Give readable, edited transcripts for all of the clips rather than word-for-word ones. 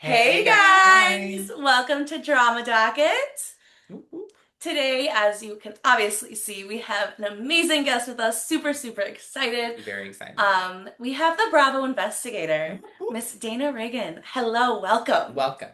Hey Hey guys, guys! welcome to Drama Docket. Whoop, whoop. Today, as you can obviously see, we have an amazing guest with us. Super, super excited. Very excited. We have the Bravo Investigator, Whoop, whoop. Miss Dana Reagan. Hello, welcome. Welcome.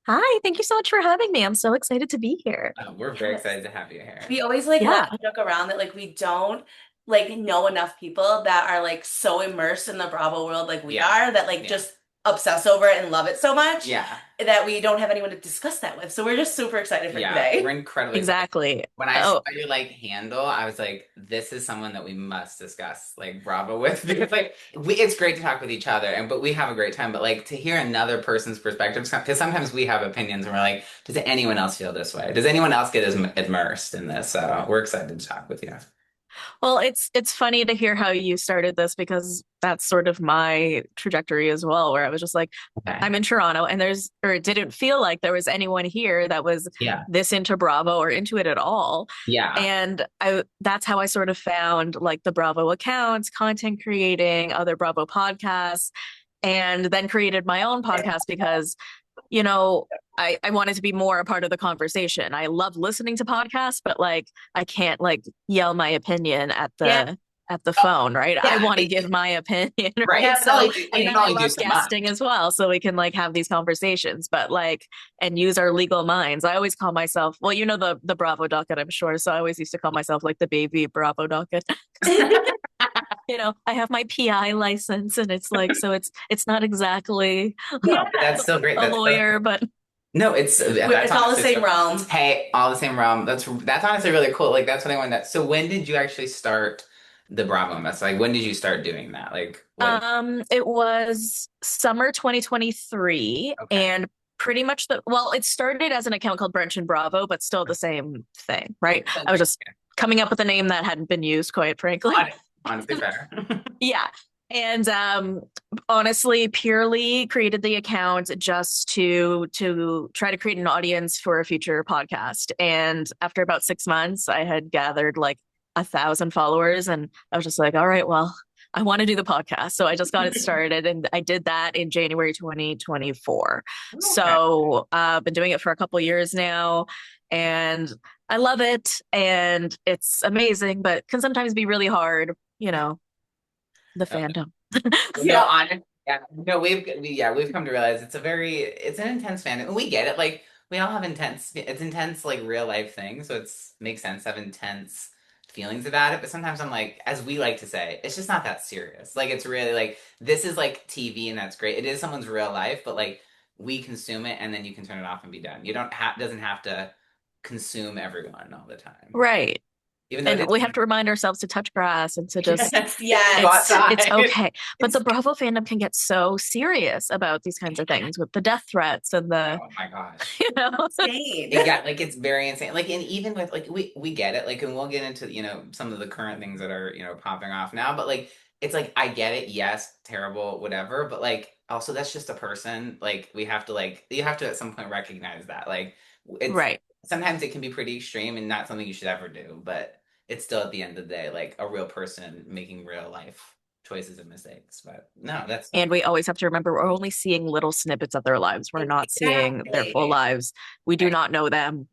Hi, thank you so much for having me. I'm so excited to be here. We're very Yes. excited to have you here. We always laugh Yeah, and joke around that we don't know enough people that are so immersed in the Bravo world like we Yeah, are that yeah, just obsess over it and love it so much yeah, that we don't have anyone to discuss that with. So we're just super excited for yeah. We're today. incredibly excited. exactly. When I saw Oh, your handle, I was like, this is someone that we must discuss Bravo with because it's great to talk with each other but we have a great time. But to hear another person's perspectives, because sometimes we have opinions and we're like, does anyone else feel this way? Does anyone else get as immersed in this? So we're excited to talk with you. well, it's funny to hear how you started this because that's sort of my trajectory as well, where I was just like, Okay. I'm in Toronto and it didn't feel like there was anyone here that was Yeah. this into Bravo or into it at all. Yeah. And that's how I sort of found like the Bravo accounts, content creating, other Bravo podcasts, and then created my own podcast because you know, I wanted to be more a part of the conversation. I love listening to podcasts, but I can't yell my opinion at Yeah. the Oh, phone, right? I yeah. want to give my opinion, Right. right? Yeah. So, We and can then I only do love so much. guesting as well, so we can have these conversations, but and use our legal minds. I always call myself, well, the Bravo Docket, I'm sure. So I always used to call myself like the baby Bravo Docket. I have my PI license and it's so it's not exactly No, but that's still great. a That's so, lawyer, but no, that's It's all the honestly same so, realm. hey, all the same realm. That's honestly really cool. That's what I wanted. So when did you actually start the Bravo mess? When did you start doing that? What? It was summer 2023, Okay. and pretty much it started as an account called Brunch and Bravo, but still the same thing, right? I was just coming up with a name that hadn't been used, quite frankly. Honestly, fair. Yeah. And honestly, purely created the account just to try to create an audience for a future podcast. And after about 6 months, I had gathered like 1,000 followers, and I was just like, all right, well, I want to do the podcast. So I just got it started, and I did that in January 2024. Okay. So I've been doing it for a couple years now, and I love it, and it's amazing, but can sometimes be really hard, the fandom. No, Yeah. honestly, yeah. No, we've come to realize it's an intense fandom. And we get it. We all have it's intense real life things, so it's makes sense to have intense feelings about it. But sometimes I'm like, as we like to say, it's just not that serious. It's really this is TV and that's great. It is someone's real life, but we consume it and then you can turn it off and be done. You don't have doesn't have to consume everyone all the time. Right. Even though it And is we have to remind ourselves to touch grass and to just Yes, go yes. it's outside. okay. But It's the Bravo fandom can get so serious about these kinds of things with the death threats and the oh my gosh. you know Insane. It got it's very insane. And even with we get it. And we'll get into some of the current things that are popping off now. But it's I get it. Yes, terrible, whatever. But also that's just a person. We have to you have to at some point recognize that it's right. sometimes it can be pretty extreme and not something you should ever do. But it's still at the end of the day a real person making real life choices and mistakes. But no, that's And we always have to remember we're only seeing little snippets of their lives. We're not seeing their full Exactly. lives. We do right. not know them.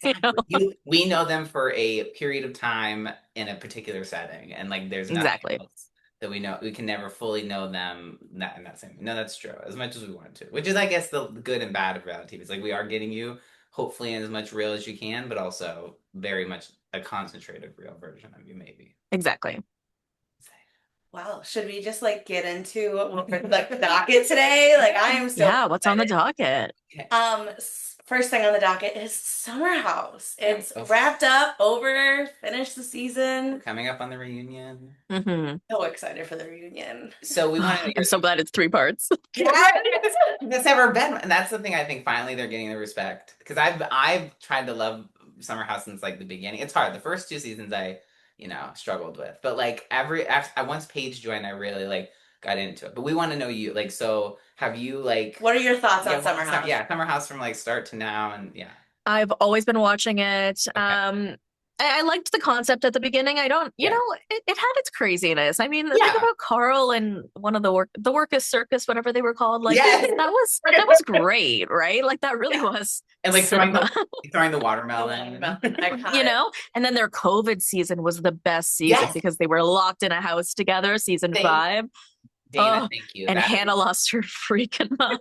You know? Exactly. We know them for a period of time in a particular setting, and there's nothing Exactly. else that we know. We can never fully know them in that same. No, that's true. As much as we want to, which is, I guess, the good and bad of reality TV. It's we are getting you, hopefully, in as much real as you can, but also very much a concentrated real version of you, maybe. Exactly. Wow. Should we just get into what we're the docket today? I am so Yeah, what's on the excited. docket? Okay. First thing on the docket is Summer House. Yeah. It's Oh, wrapped up, over, finished the we're season. coming up on the reunion, Hmm. So excited for the reunion. so we want to I'm so glad it's 3 parts. Yes. That's ever been, and that's the thing I think finally they're getting the respect because I've tried to love Summer House since the beginning. It's hard. The first two seasons I struggled with, but I once Paige joined, I really got into it. But we want to know you, so have you What are your thoughts yeah on Summer House? yeah Summer House from start to now and yeah I've always been watching it. okay I liked the concept at the beginning. I don't, you Yeah. know, it had its craziness. I mean, think Yeah. about Carl and one of the Workus Circus, whatever they were called. Like Yes. that was great, right? Like that really Yeah. was And like cinema. throwing the watermelon. You Iconic. know, and then their COVID season was the best season Yes. because they were locked in a house together, season Thank 5. Dana, Oh, thank you. and That Hannah lost her freaking mind.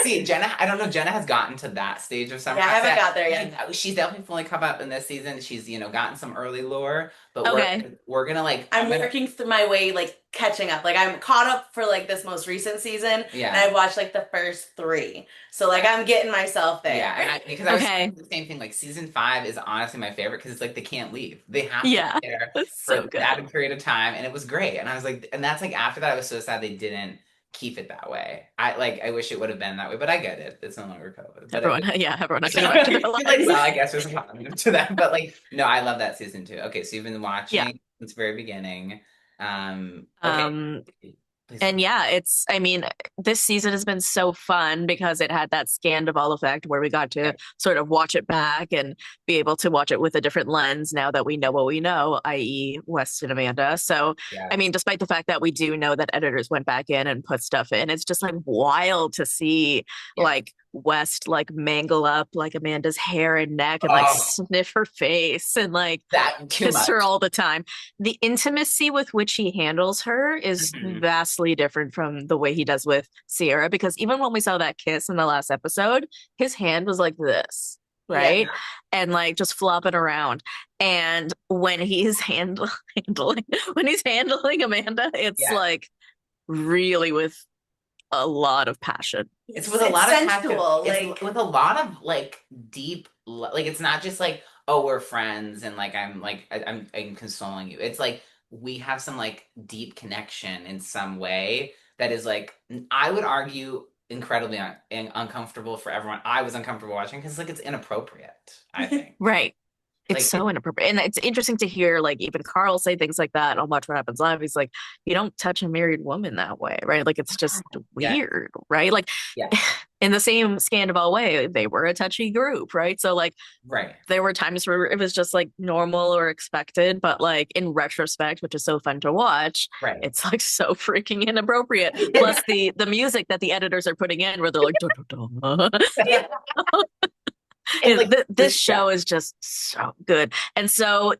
See, Jenna, I don't know. Jenna has gotten to that stage of summer. Yeah, I haven't got there yet. She's definitely fully come up in this season. She's, gotten some early lore, but Okay. we're gonna like I'm gonna- working through my way, like catching up. Like I'm caught up for like this most recent season, Yeah. and I've watched like the first 3. So like I'm getting myself there. Yeah, and because I was Okay. saying the same thing. Like season 5 is honestly my favorite because it's like they can't leave. They have Yeah, to be there it's for so good. that period of time, and it was great. And I was like, and that's like after that, I was so sad they didn't keep it that way. I wish it would have been that way, but I get it. It's no longer COVID. But Everyone has to go back to their like, lives. well, I guess there's a positive to that, but like, no, I love that season too. Okay, so you've been watching Yeah. since the very beginning. Okay. Please. And yeah, I mean, this season has been so fun because it had that Scandival effect where we got to sort of watch it back and be able to watch it with a different lens now that we know what we know, i.e. West and Amanda. So, Yeah. I mean, despite the fact that we do know that editors went back in and put stuff in, it's just like wild to see like West like mangle up like Amanda's hair and neck and like sniff her face and like that kiss her all the time. The intimacy with which he handles her is vastly different from the way he does with Sierra, because even when we saw that kiss in the last episode, his hand was like this, right? Yeah. And like just flopping around. And when he's handling Amanda, it's like really with a lot of passion. It's with a lot of sensual, passion. like It's with a lot of like deep, like it's not just like, oh, we're friends and like I'm consoling you. It's like we have some like deep connection in some way that is like, I would argue incredibly uncomfortable for everyone. I was uncomfortable watching because like it's inappropriate, I think. Right. It's Like, so inappropriate. And it's interesting to hear like even Carl say things like that on Watch What Happens Live. He's like, you don't touch a married woman that way, right? Like it's just weird, right? Like in the same Scandival way, they were a touchy group, right? So like there were times where it was just like normal or expected, but like in retrospect, which is so fun to watch, it's like so freaking inappropriate. Plus the music that the editors are putting in where they're like, dun, dun, dun. And like, this show is just so good. And so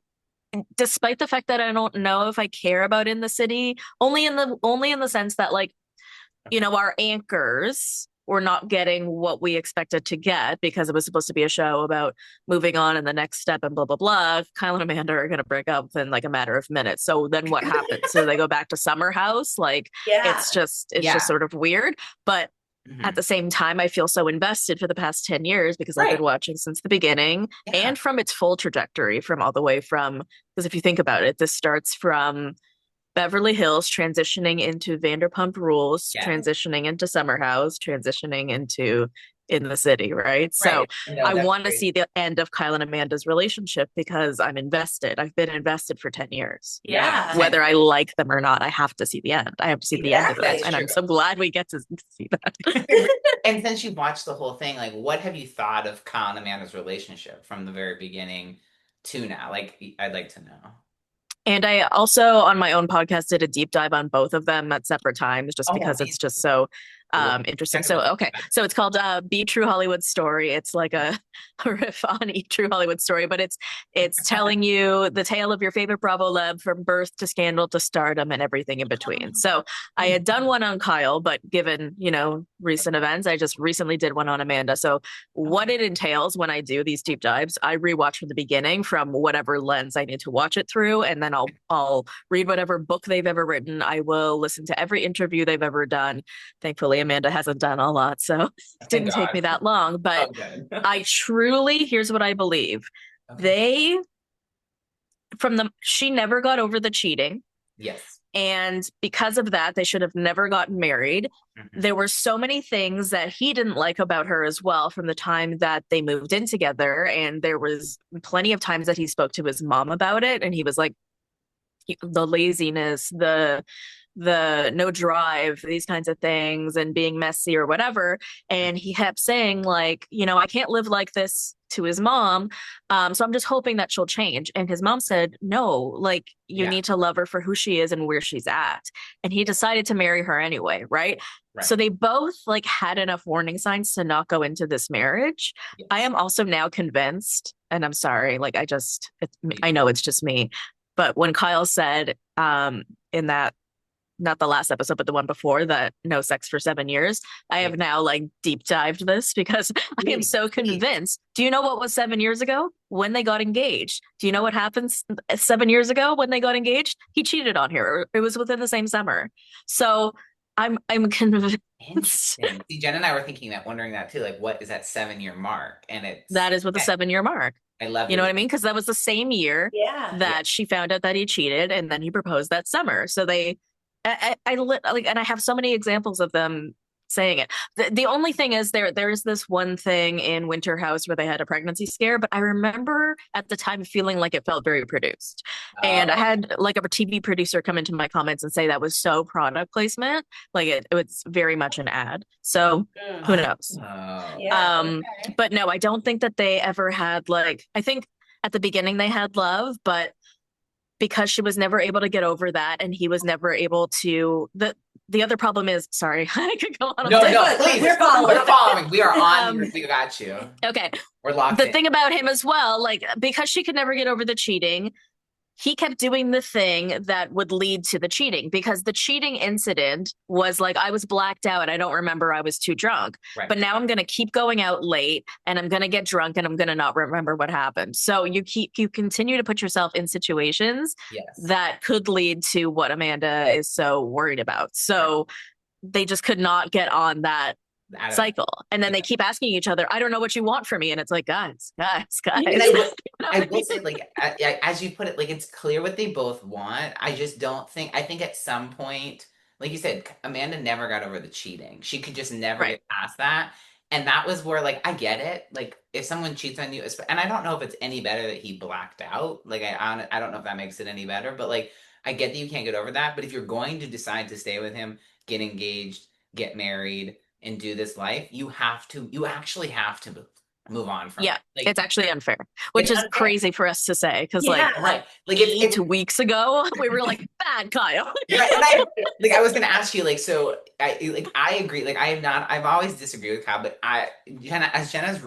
despite the fact that I don't know if I care about In the City, only in the sense that like, our anchors were not getting what we expected to get because it was supposed to be a show about moving on and the next step and blah, blah, blah. Kyle and Amanda are going to break up within like a matter of minutes. So then what happens? So they go back to Summer House. Like it's just sort of weird. But at the same time, I feel so invested for the past 10 years because I've been watching since the beginning and from its full trajectory from all the way from, because if you think about it, this starts from Beverly Hills transitioning into Vanderpump Rules, transitioning into Summer House, transitioning into In the City, right? So I want to see the end of Kyle and Amanda's relationship because I'm invested. I've been invested for 10 years. Yeah. Whether I like them or not, I have to see the end. I have to see the end of this. And I'm so glad we get to see that. And since you've watched the whole thing, like what have you thought of Kyle and Amanda's relationship from the very beginning to now? Like I'd like to know. And I also, on my own podcast, did a deep dive on both of them at separate times, just because it's just so interesting. So, okay. So it's called Be True Hollywood Story. It's like a riff on E True Hollywood Story, but it's telling you the tale of your favorite Bravo Leb from birth to scandal to stardom and everything in between. So I had done one on Kyle, but given, recent events, I just recently did one on Amanda. So what it entails when I do these deep dives, I rewatch from the beginning from whatever lens I need to watch it through. And then I'll read whatever book they've ever written. I will listen to every interview they've ever done. Thankfully, Amanda hasn't done a lot, so it didn't take me that long. But I truly, here's what I believe. She never got over the cheating. Yes. And because of that, they should have never gotten married. There were so many things that he didn't like about her as well from the time that they moved in together. And there was plenty of times that he spoke to his mom about it. And he was like, the laziness, the no drive, these kinds of things, and being messy or whatever. And he kept saying, like, I can't live like this, to his mom. So I'm just hoping that she'll change. And his mom said, no, like, you Yeah. need to love her for who she is and where she's at. And he decided to marry her anyway, right? Right. So they both like had enough warning signs to not go into this marriage. Yes. I am also now convinced, and I'm sorry, like I know it's just me, but when Kyle said in that, not the last episode, but the one before, that no sex for 7 years, I have now like deep dived this because I am so convinced. Do you know what was 7 years ago? When they got engaged. Do you know what happens 7 years ago when they got engaged? He cheated on her. It was within the same summer. So I'm convinced. Interesting. See, Jen and I were thinking that, wondering that too. Like, what is that 7 year mark? And That is with the 7 year mark. I love You know what I mean? Because that was the same year Yeah. that she found out that he cheated, and then he proposed that summer. So like, and I have so many examples of them saying it. The only thing is there's this one thing in Winter House where they had a pregnancy scare, but I remember at the time feeling like it felt very produced. And I had like a TV producer come into my comments and say that was so product placement. Like it was very much an ad. So who knows? Yeah. But no, I don't think that they ever had, like, I think at the beginning they had love, but because she was never able to get over that and he was never able to, the other problem is, sorry, I could go on. No, please. We're following. We're following. We are on. We got you. Okay. We're locked The in. thing about him as well, like, because she could never get over the cheating, he kept doing the thing that would lead to the cheating, because the cheating incident was like, I was blacked out. I don't remember, I was too drunk. Right. But now I'm going to keep going out late and I'm going to get drunk and I'm going to not remember what happened. So you continue to put yourself in situations Yes. that could lead to what Amanda is so worried about. So they just could not get on that cycle. And then they keep asking each other, I don't know what you want from me. And it's like, guys. And I will say, like, as you put it, like, it's clear what they both want. I just don't think, I think at some point, like you said, Amanda never got over the cheating. She could just never get past that. And that was where, like, I get it. Like, if someone cheats on you, and I don't know if it's any better that he blacked out. Like, I don't know if that makes it any better, but, like, I get that you can't get over that. But if you're going to decide to stay with him, get engaged, get married, and do this life, you actually have to move on from it. Like, it's actually unfair, which is crazy for us to say, because right. Like it's 8 weeks ago we were like, bad Kyle. Right. And I was gonna ask you, like, so I agree, like, I've always disagreed with Kyle, but as Jenna's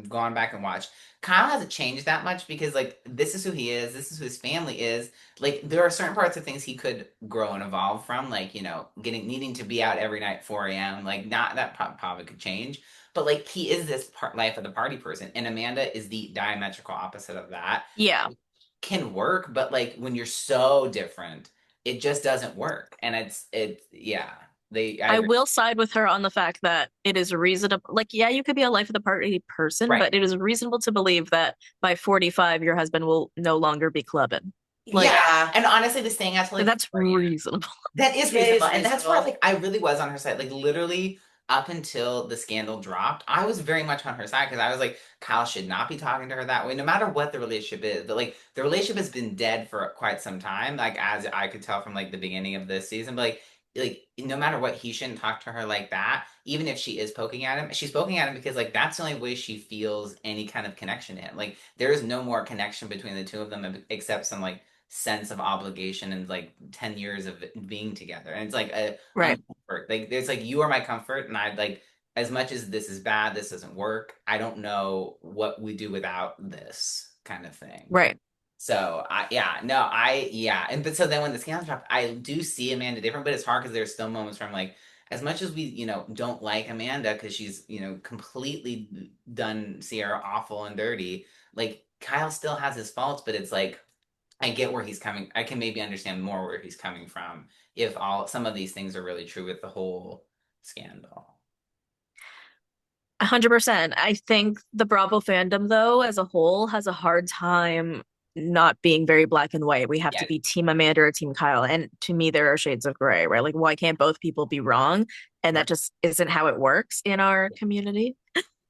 gone back and watched, Kyle hasn't changed that much, because, like, this is who he is, this is who his family is. Like, there are certain parts of things he could grow and evolve from, like, needing to be out every night 4 a.m. Like, not that probably could change, but, like, he is this life of the party person, and Amanda is the diametrical opposite of that. Yeah, it can work, but, like, when you're so different, it just doesn't work. And I will side with her on the fact that it is reasonable. Like, yeah, you could be a life of the party person, but it is reasonable to believe that by 45, your husband will no longer be clubbing. Like, yeah, and honestly, the staying out till, like, that's reasonable. That is reasonable, and that's why, like, I really was on her side. Like, literally, up until the scandal dropped, I was very much on her side, because I was like, Kyle should not be talking to her that way, no matter what the relationship is. But, like, the relationship has been dead for quite some time, like, as I could tell from, like, the beginning of this season. But, like, no matter what, he shouldn't talk to her like that. Even if she is poking at him, she's poking at him because, like, that's the only way she feels any kind of connection to him. Like, there is no more connection between the two of them except some, like, sense of obligation and, like, 10 years of being together. And it's like a comfort. Like, it's like, you are my comfort, and I, like, as much as this is bad, this doesn't work, I don't know what we do without this kind of thing. Right. So but so then when the scandal dropped, I do see Amanda different, but it's hard because there's still moments where I'm like, as much as we, don't like Amanda because she's, completely done Sierra awful and dirty, like, Kyle still has his faults, but it's like, I get where he's coming. I can maybe understand more where he's coming from if some of these things are really true with the whole scandal. 100%. I think the Bravo fandom, though, as a whole, has a hard time not being very black and white. We have to be Team Amanda or Team Kyle. And to me, there are shades of gray, right? Like, why can't both people be wrong? And that just isn't how it works in our community.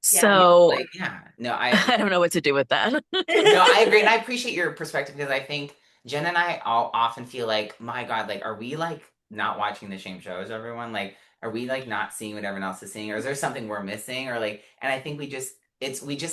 So, I don't know what to do with that. No, I agree. And I appreciate your perspective, because I think Jen and I all often feel like, my God, like, are we like not watching the same shows, everyone? Like, are we like not seeing what everyone else is seeing? Or is there something we're missing? Or like, and I think we just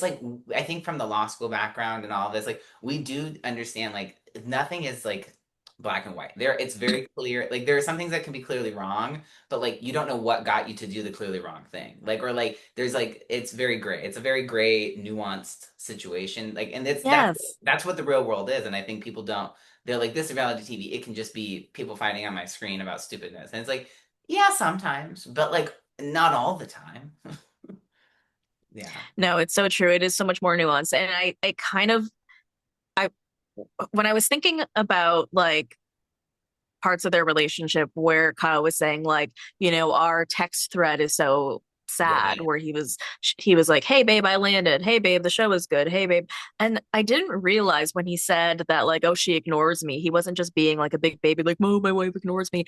like, I think from the law school background and all this, like, we do understand like nothing is like black and white. It's very clear. Like, there are some things that can be clearly wrong, but like, you don't know what got you to do the clearly wrong thing. Like, or like, there's like, it's very gray. It's a very gray, nuanced situation. Like, and Yes. that's what the real world is. And I think people don't, they're like, this is reality TV. It can just be people fighting on my screen about stupidness. And it's like, yeah, sometimes, but like not all the time. Yeah. No, it's so true. It is so much more nuanced. And I kind of, I, when I was thinking about like parts of their relationship where Kyle was saying like, our text thread is so Yeah. sad, where he was like, "Hey babe, I landed. Hey babe, the show is good. Hey babe." And I didn't realize when he said that like, "Oh, she ignores me." He wasn't just being like a big baby like, "Oh, my wife ignores me."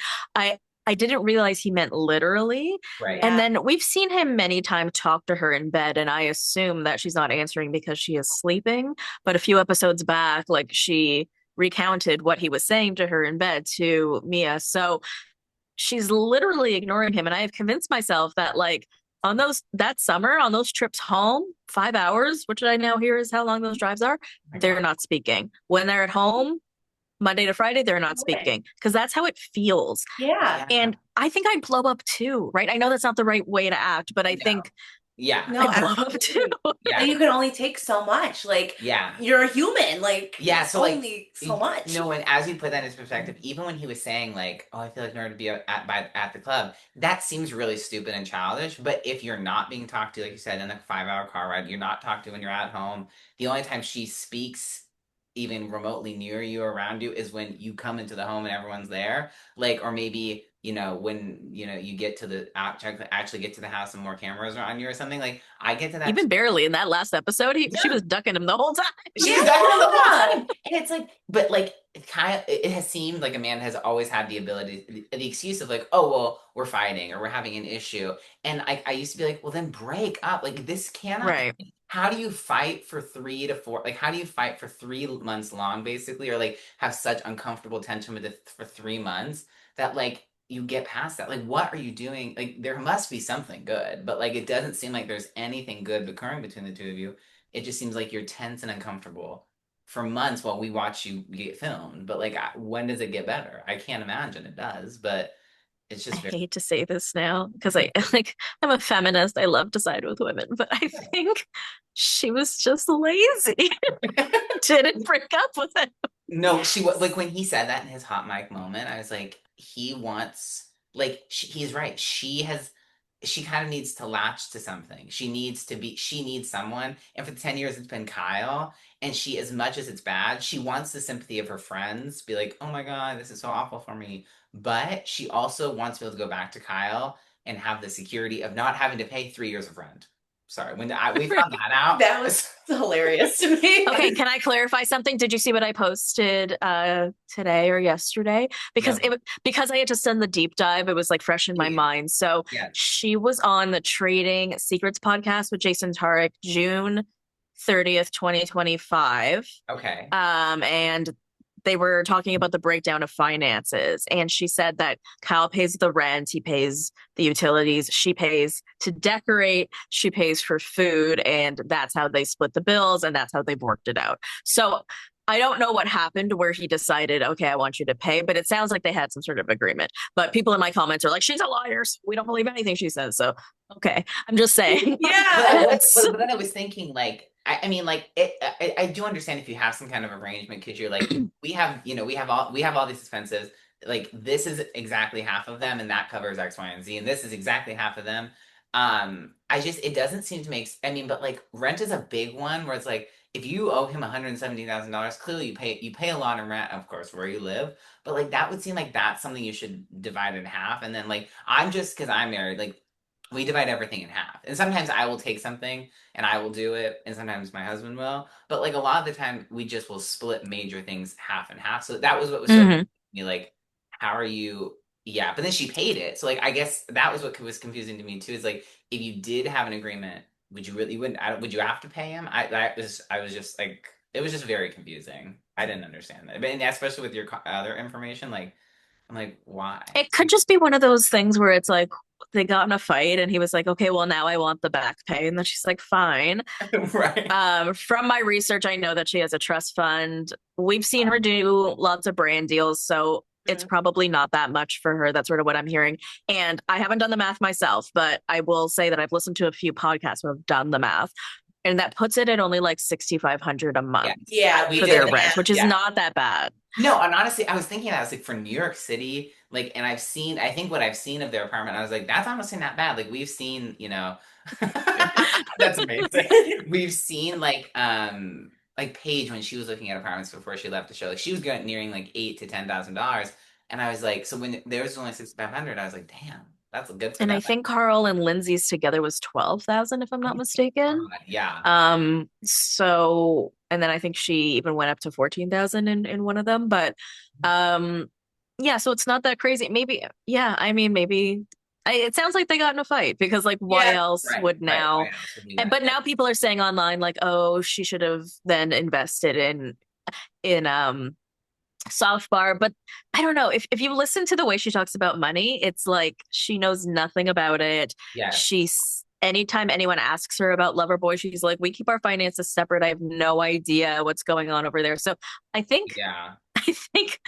I didn't realize he meant literally. Right. And Yeah. then we've seen him many times talk to her in bed, and I assume that she's not answering because she is sleeping. But a few episodes back, like she recounted what he was saying to her in bed to Mia. So she's literally ignoring him. And I have convinced myself that like on that summer, on those trips home, 5 hours, which I now hear is how long those drives are, Oh my they're God. not speaking. When they're at home, Monday to Friday, they're not Okay. speaking because that's how it feels. Yeah. Yeah. And I think I'd blow up too, right? I know that's not the right way to act, but I No. think Yeah. No, I'd blow up too. absolutely. And Yeah. you can only take so much. Like, Yeah. you're a human. Like, Yeah, it's so like, only so much. and as you put that into perspective, even when he was saying like, "Oh, I feel like in order to be at the club," that seems really stupid and childish. But if you're not being talked to, like you said, in a 5 hour car ride, you're not talked to when you're at home. The only time she speaks, even remotely near you or around you, is when you come into the home and everyone's there. Like, or maybe when you get to the actually get to the house and more cameras are on you or something. Like, I get to that. Even barely in that last episode, she Yeah. was ducking him the whole time. She's ducking him the whole Yeah. time. And it's like, but like, it has seemed like Amanda has always had the ability, the excuse of like, oh, well, we're fighting or we're having an issue. And I used to be like, well, then break up. Like, this cannot, Right. how do you fight for 3 to 4, like, how do you fight for 3 months long, basically, or like have such uncomfortable tension with it for 3 months that like, you get past that. Like, what are you doing? Like, there must be something good, but like, it doesn't seem like there's anything good occurring between the two of you. It just seems like you're tense and uncomfortable for months while we watch you get filmed. But like, when does it get better? I can't imagine it does, but it's I just very. hate to say this now because I like I'm a feminist. I love to side with women, but I think she was just lazy. Didn't break up with him. No, she was like when he said that in his hot mic moment, I was like, he wants like he's right. She kind of needs to latch to something. She needs someone. And for the 10 years it's been Kyle. And she, as much as it's bad, she wants the sympathy of her friends, be like, oh my God, this is so awful for me. But she also wants to be able to go back to Kyle and have the security of not having to pay 3 years of rent. Sorry, we found that out. That was hilarious to me. Okay, can I clarify something? Did you see what I posted today or yesterday? Because No. because I had to send the deep dive, it was like fresh in my Please. mind. So Yeah. she was on the Trading Secrets podcast with Jason Tarek, June 30th, 2025. Okay. And they were talking about the breakdown of finances. And she said that Kyle pays the rent, he pays the utilities, she pays to decorate, she pays for food, and that's how they split the bills, and that's how they've worked it out. So I don't know what happened where he decided, okay, I want you to pay, but it sounds like they had some sort of agreement. But people in my comments are like, she's a liar. So we don't believe anything she says. So, okay, I'm just saying. Yeah. But then I was thinking, like, I mean, like, I do understand if you have some kind of arrangement because you're like, we have all these expenses. Like, this is exactly half of them, and that covers X, Y, and Z, and this is exactly half of them. It doesn't seem to make. I mean, but like, rent is a big one where it's like, if you owe him $170,000, clearly you pay a lot in rent, of course, where you live. But like, that would seem like that's something you should divide in half. And then like, I'm just because I'm married, like, we divide everything in half. And sometimes I will take something and I will do it, and sometimes my husband will. But like, a lot of the time, we just will split major things half and half. So that was what was so Mhm. me like, how are you? Yeah, but then she paid it. So like, I guess that was what was confusing to me too. Is like, if you did have an agreement, would you really? You wouldn't? Would you have to pay him? I was just like, it was just very confusing. I didn't understand that, but and especially with your other information, like I'm like, why? It could just be one of those things where it's like they got in a fight and he was like, okay, well, now I want the back pay. And then she's like, fine. Right. From my research, I know that she has a trust fund. We've seen her do lots of brand deals, so it's Mhm. probably not that much for her. That's sort of what I'm hearing. And I haven't done the math myself, but I will say that I've listened to a few podcasts who have done the math, and that puts it at only like 6,500 a Yeah, month Yeah, we for did their the rent, math. which is Yeah. not that bad. No, and honestly, I was thinking that I was like for New York City, like, and I think what I've seen of their apartment, I was like, that's honestly not bad. Like we've seen, that's amazing. We've seen like Paige when she was looking at apartments before she left the show, like she was getting nearing like $8,000 to $10,000, and I was like, so when there was only 6,500, I was like, damn, that's good for And I them. think Carl and Lindsay's together was 12,000, if I'm not mistaken. Yeah, So, and then I think she even went up to 14,000 in one of them, but um yeah, so it's not that crazy. Maybe, yeah, I mean, maybe it sounds like they got in a fight because like why yeah, else right, would right. now? Why else would do And that? but now people are saying online like, oh, she should have then invested in soft bar. But I don't know, if you listen to the way she talks about money, it's like she knows nothing about it. Yes, She's anytime anyone asks her about Loverboy, she's like, we keep our finances separate. I have no idea what's going on over there. So I think yeah. I think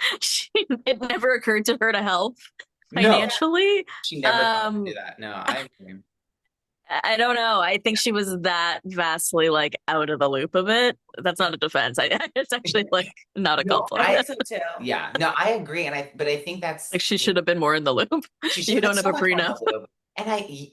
it never occurred to her to help No, financially. she never thought to do Um, that. No, I agree. I don't know. I think she was that vastly like out of the loop of it. That's not a defense. It's actually like not a No, I compliment. think so too. yeah, no, I agree, but I think Like she should have been more in the loop. she should You have been don't have so a much more in prenup. the loop.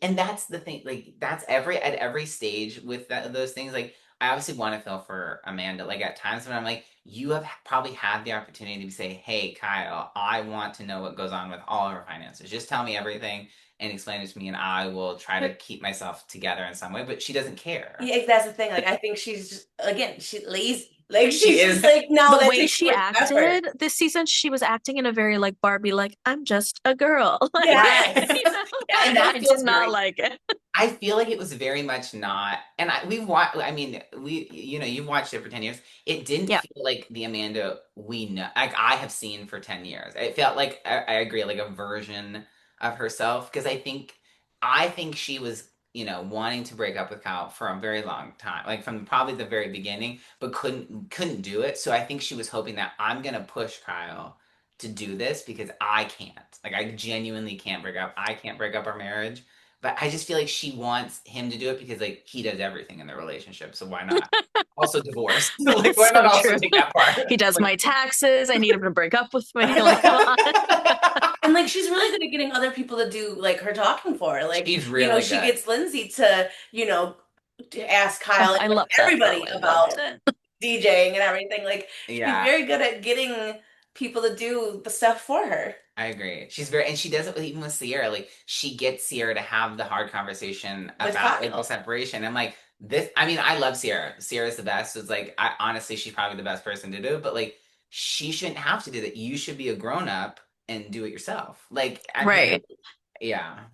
And that's the thing, like that's at every stage with those things. Like I obviously want to feel for Amanda. Like at times when I'm like, you have probably had the opportunity to say, hey, Kyle, I want to know what goes on with all of our finances. Just tell me everything and explain it to me, and I will try to But keep myself together in some way. But she doesn't care. yeah, that's the thing. Like, I think she's just, again, she's lazy. Like, She she's is. just like, no, The that way takes too she much effort. acted this season, she was acting in a very like Barbie, like, I'm just a girl. Like, Yes. you know, And Yes. that I did feels not very like it. I feel like it was very much not, and we've watched. I mean, you've watched it for 10 years. It didn't Yeah. feel like the Amanda we know, like I have seen for 10 years. It felt like I agree, like a version of herself because I think she was, wanting to break up with Kyle for a very long time, like from probably the very beginning, but couldn't do it. So I think she was hoping that I'm gonna push Kyle to do this because I can't. Like I genuinely can't break up. I can't break up our marriage. But I just feel like she wants him to do it because like he does everything in the relationship. So why not? Also divorce. Like That's why not so also true. take that part? He does Like my taxes. I need him to break up with me. Like, come on. And like she's really good at getting other people to do like her talking for her. Like, she's really she good. gets Lindsay to ask Kyle Oh, and I like, love that for everybody about Linda. DJing and everything. Like she's Yeah, very good at getting people to do the stuff for her I agree. She's very, and she does it even with Sierra. Like she gets Sierra to have the hard conversation with about like the Kyle. separation. I'm like this. I mean, I love Sierra. Sierra's the best. So it's like I honestly, she's probably the best person to do it. But like, she shouldn't have to do that. You should be a grown up and do it yourself. Like I feel Right. yeah,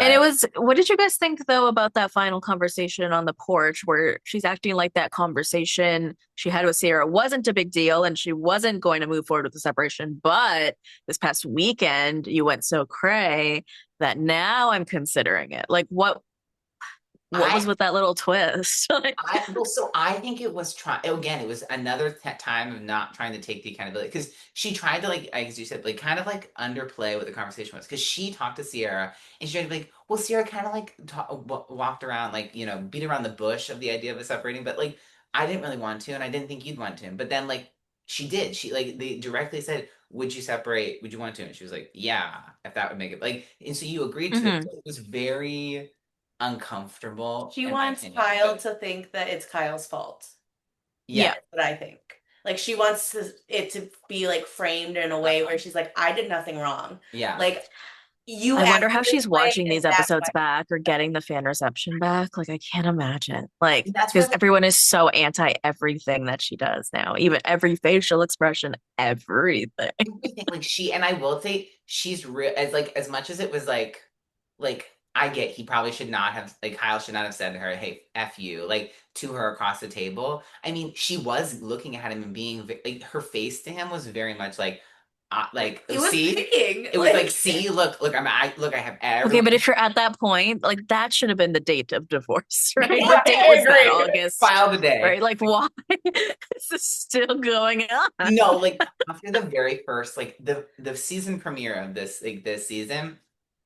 And it but was, what did you guys think though about that final conversation on the porch where she's acting like that conversation she had with Sarah wasn't a big deal and she wasn't going to move forward with the separation, but this past weekend you went so cray that now I'm considering it. Like what I was with that little twist? Like, so I think it was trying again. It was another time of not trying to take the accountability because she tried to like, as you said, like kind of like underplay what the conversation was because she talked to Sierra and she tried to be like, well, Sierra kind of like walked around like beat around the bush of the idea of us separating, but like I didn't really want to, and I didn't think you'd want to, but then like she did. She like they directly said, "Would you separate? Would you want to?" And she was like, "Yeah, if that would make it like." And so you agreed to it. mhm. So it was very uncomfortable She in my wants opinion. Kyle But to think that it's Kyle's fault. yeah, Yeah. That's what I think. Like she wants it to be like framed in a way uh-huh. where she's like, I did nothing wrong. Yeah. Like you I wonder acted how this she's way, watching and these that's episodes why. back or getting the fan reception back. Like, I can't imagine. Like, And that's where because like everyone is so anti everything that she does now, even every facial expression, everything. everything like she and I will say she's real as like as much as it was like I get he probably should not have, like, Kyle should not have said to her, "Hey, f you," like, to her across the table. I mean, she was looking at him and being like, her face to him was very much like, It was see, picking. it was like, see, look, I have Okay, everyone. but if you're at that point, like that should have been the date of divorce, right? Right, What date I was that? agree. August, File the day. right? Like, why is this still going on? No, like after the very first, like the season premiere of this season,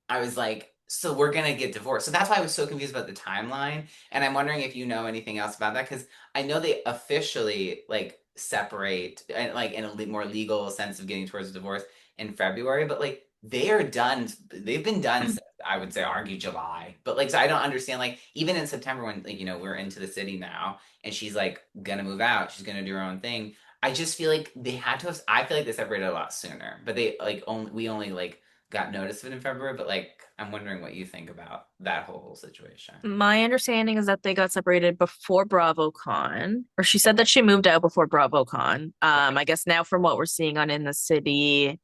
I was like, so we're gonna get divorced. So that's why I was so confused about the timeline. And I'm wondering if you know anything else about that, because I know they officially like separate and like in a more legal sense of getting towards divorce in February, but like they are done. They've been done since, I would say, argue July. But like, so I don't understand, like, even in September when, like, we're into the city now and she's like gonna move out, she's gonna do her own thing. I just feel like they had to have, I feel like they separated a lot sooner, but they like we only like got notice of it in February, but like I'm wondering what you think about that whole situation. My understanding is that they got separated before BravoCon, or she said Okay. that she moved out before BravoCon. Okay. I guess now from what we're seeing on In the City,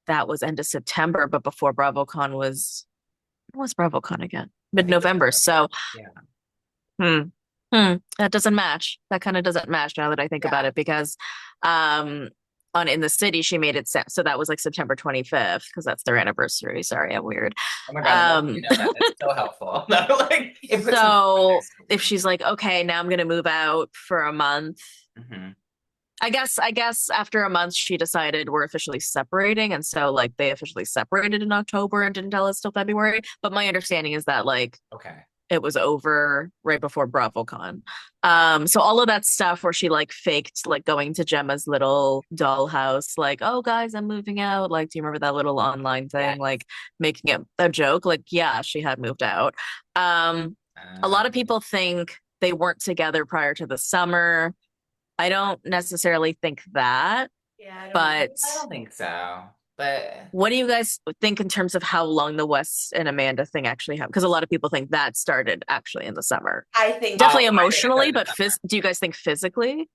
that was end of September, but before BravoCon was, when was BravoCon again? I think it was Mid-November. So, yeah. hmm, that doesn't match. That kind of doesn't match now that I think about Yeah. it, because um on In the City, she made it so that was like September 25th, because that's their anniversary. Sorry, I'm weird. Oh my God, I'm glad Um you know that. That's so helpful. Like it puts some so context. if she's like, okay, now I'm gonna move out for a month, Mm-hmm. I guess after a month she decided we're officially separating, and so like they officially separated in October and didn't tell us till February. But my understanding is that like Okay. it was over right before BravoCon. So all of that stuff where she like faked like going to Gemma's little dollhouse, like, oh guys, I'm moving out. Like, do you remember that little online Yes. thing? Like making it a joke. Like, yeah, she had moved out. A lot of Um, people think they weren't together prior to the summer. I don't necessarily think that, Yeah, I don't know. but I don't think so. But what do you guys think in terms of how long the Wes and Amanda thing actually happened? Because a lot of people think that started actually in the summer. I think oh, Definitely I think it emotionally, started but this summer. do you guys think physically?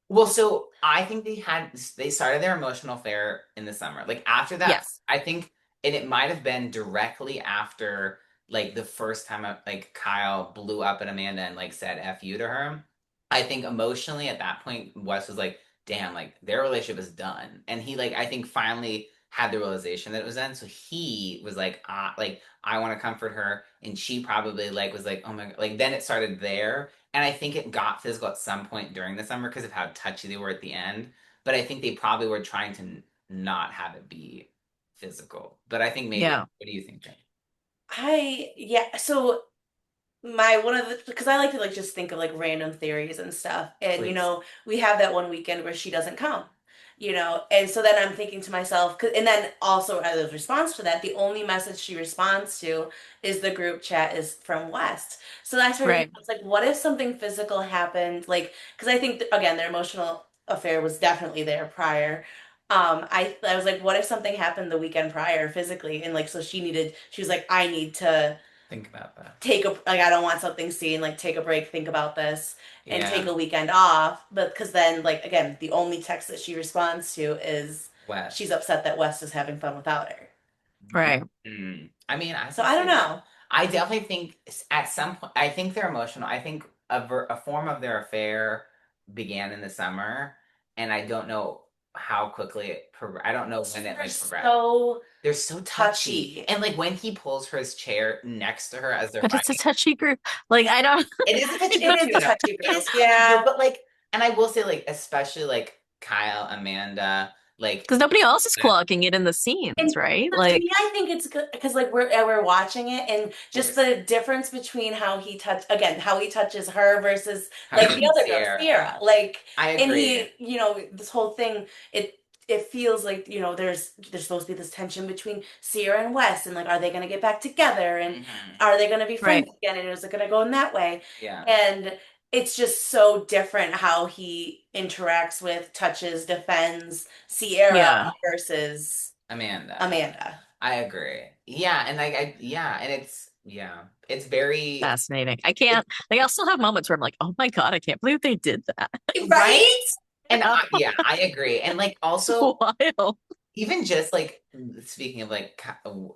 Well, so I think they started their emotional affair in the summer. Like after that, Yes. I think, and it might have been directly after like the first time like Kyle blew up at Amanda and like said "f you" to her. I think emotionally at that point, Wes was like, "Damn, like their relationship is done," and he like I think finally had the realization that it was done. So he was like I want to comfort her, and she probably like was like, "Oh my God," like then it started there. And I think it got physical at some point during the summer because of how touchy they were at the end. But I think they probably were trying to not have it be physical. But I think maybe, Yeah. what do you think, Jen? yeah, so my one of the because I like to like just think of like random theories and stuff. And Please. we have that one weekend where she doesn't come. And so then I'm thinking to myself, and then also as a response to that, the only message she responds to is the group chat is from West. So I started Right. thinking, it's like, what if something physical happened? Like, because I think again, their emotional affair was definitely there prior. I was like, what if something happened the weekend prior physically, and like, so she was like, I need to Think about that. I don't want something seen, like take a break, think about this, and take Yeah. a weekend off. But because then, like, again, the only text that she responds to is she's West. upset that West is having fun without her. Right. I mean, I So can I don't see that. know. I definitely think at some point, I think they're emotional. I think a form of their affair began in the summer, and I don't know how quickly I don't know when it They're like progressed. so They're so touchy. touchy. And like when he pulls her his chair next to her as they're But it's a fighting, touchy group. Like, I don't, it is a touchy It group is too. a No, touchy it is group. a touchy Yeah. group, but like, and I will say like, especially like Kyle, Amanda, like, because nobody else is clocking it in the scenes, And right? but to Like, me, I think it's good because like we're watching it, and just where's the difference between how he touches her versus how like he the treats other girl, Sierra. Sierra. Like, I and agree. he, this whole thing, it feels like there's supposed to be this tension between Sierra and Wes, and like, are they gonna get back together, and Hmm. are they gonna be right. friends again, and is it gonna go in that way? Yeah. And it's just so different how he interacts with, touches, defends Sierra Yeah. versus Amanda. Amanda. I agree. Yeah, and like yeah, and it's very Fascinating. I it's can't, like, I'll still have moments where I'm like, oh my God, I can't believe they did that. right. Right? And Oh, yeah, I agree. And like it's also wild. even just like speaking of like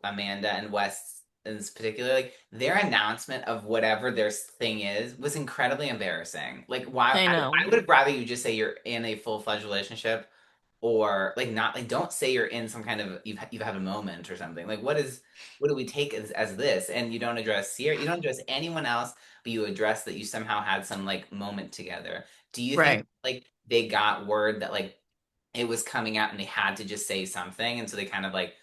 Amanda and Wes in this particular, like their announcement of whatever their thing is was incredibly embarrassing. Like, why? I know. I would rather you just say you're in a full-fledged relationship, or like not like don't say you're in some kind of you've had a moment or something. Like, what do we take as this? And you don't address Sierra, you don't address anyone else, but you address that you somehow had some like moment together. Do you think Right. like they got word that like it was coming out and they had to just say something, and so they kind of like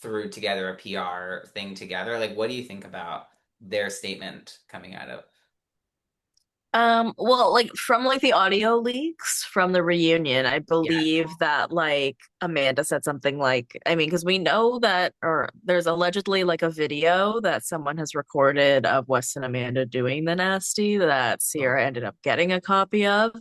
threw together a PR thing together? Like, what do you think about their statement coming out of? Well, like from like the audio leaks from the reunion, I Yeah, believe that like Amanda said something like, I mean, because we know that, or there's allegedly like a video that someone has recorded of Wes and Amanda doing the nasty that oh, Sierra ended up getting a copy of,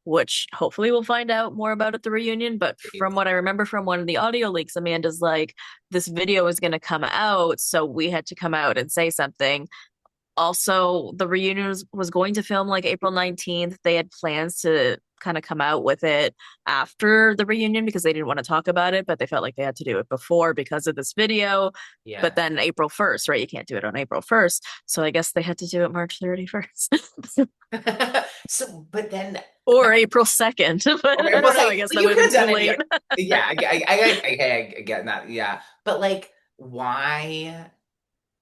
which hopefully we'll find out more about at the reunion. But from please. what I remember from one of the audio leaks, Amanda's like, this video is going to come out, so we had to come out and say something. Also, the reunion was going to film like April 19th. They had plans to kind of come out with it after the reunion because they didn't want to talk about it, but they felt like they had to do it before because of this video. But Yeah. then April 1st, right? You can't do it on April 1st. So I guess they had to do it March 31st So, but then, or April 2nd. But or I April don't know. I 2nd, guess but that you would could have have been too done it. Yeah, late. yeah, I get that. Yeah, but like, why?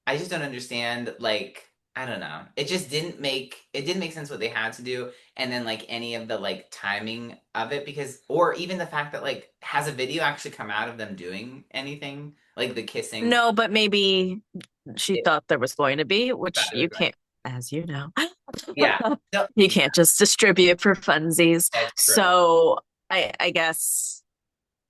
I just don't understand. Like, I don't know. It didn't make sense what they had to do, and then like any of the like timing of it, because or even the fact that like has a video actually come out of them doing anything like the kissing? No, but maybe she It, thought there was going to be, which thought it was you going. can't, as you know, Yeah, no, you can't just distribute for funsies. that's true. So I guess